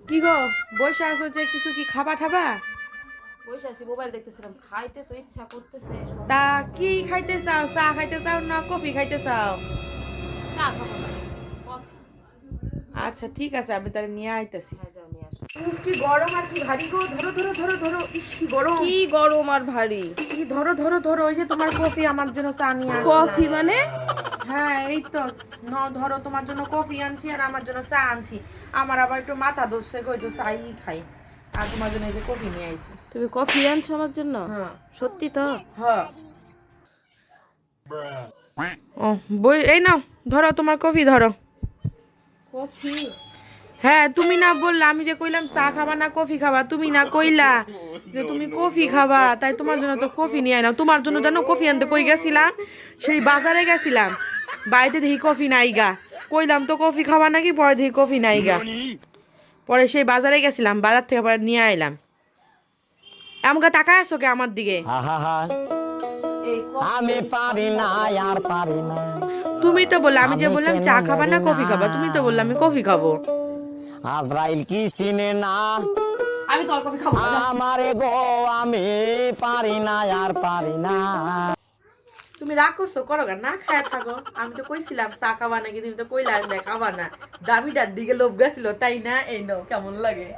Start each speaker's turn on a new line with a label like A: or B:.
A: কি গো বসে আছো যে কিছু কি খাবা ঠাবা?
B: বসে আছি মোবাইল দেখতেছিলাম, খাইতে তো ইচ্ছা করতেছে।
A: তা কি খাইতে চাও? চা খাইতে চাও না কফি খাইতে চাও?
B: চা খাবো না, কফি।
A: আচ্ছা ঠিক আছে, আমি তাহলে নিয়ে আইতেছি।
B: হ্যাঁ, যাও নিয়ে আসো।
A: উফ কি গরম আর কি ভারী গো। ধরো ধরো ধরো ধরো, ইস কি গরম।
B: কি গরম আর ভারী।
A: কি ধরো ধরো ধরো, ওই যে তোমার কফি আমার জন্য চা নিয়ে
B: কফি
A: আসলাম।
B: মানে?
A: হ্যাঁ এই তো ধরো তোমার জন্য কফি আনছি আর আমার জন্য চা আনছি। আমার আবার একটু মাথা ধরছে গো, একটু চাই খাই। আর তোমার জন্য এই যে কফি নিয়ে আইছি।
B: তুমি কফি আনছো আমার জন্য?
A: হ্যাঁ
B: সত্যি তো?
A: হ্যাঁ। ও বই এই নাও, ধরো তোমার কফি ধরো।
B: কফি?
A: হ্যাঁ তুমি না বললা, আমি যে কইলাম চা খাবা না কফি খাবা, তুমি না কইলা যে তুমি কফি খাবা, তাই তোমার জন্য তো কফি নিয়ে আইলাম। তোমার জন্য জানো কফি আনতে কই গেছিলাম? সেই বাজারে গেছিলাম, বাড়িতে দেখি কফি নাই গা। কইলাম তো কফি খাবা নাকি, পরে দেখি কফি নাই গা। পরে সেই বাজারে গেছিলাম, বাজার থেকে পরে নিয়ে আইলাম। আমাকে তাকায় আছো কে আমার দিকে?
B: এই
C: আমি পারি না আর পারি না।
A: তুমি তো বললা, আমি যে
C: আমি
A: বললাম
C: কেন
A: চা খাবা না
C: মরি
A: কফি খাবা, তুমি তো বললা আমি কফি খাবো।
C: আজরাইল কি চিনে না
B: আমি তোর কফি খাবো না।
C: আমারে গো, আমি পারি না আর পারি না।
A: তুমি রাগ করছো, করো গা, না খায় থাকো। আমি তো কইছিলাম চা খাবা নাকি, তুমি তো কইলা না খাবা না। দাবিটার দিকে লোভ গেছিল তাই না? এই নাও কেমন লাগে।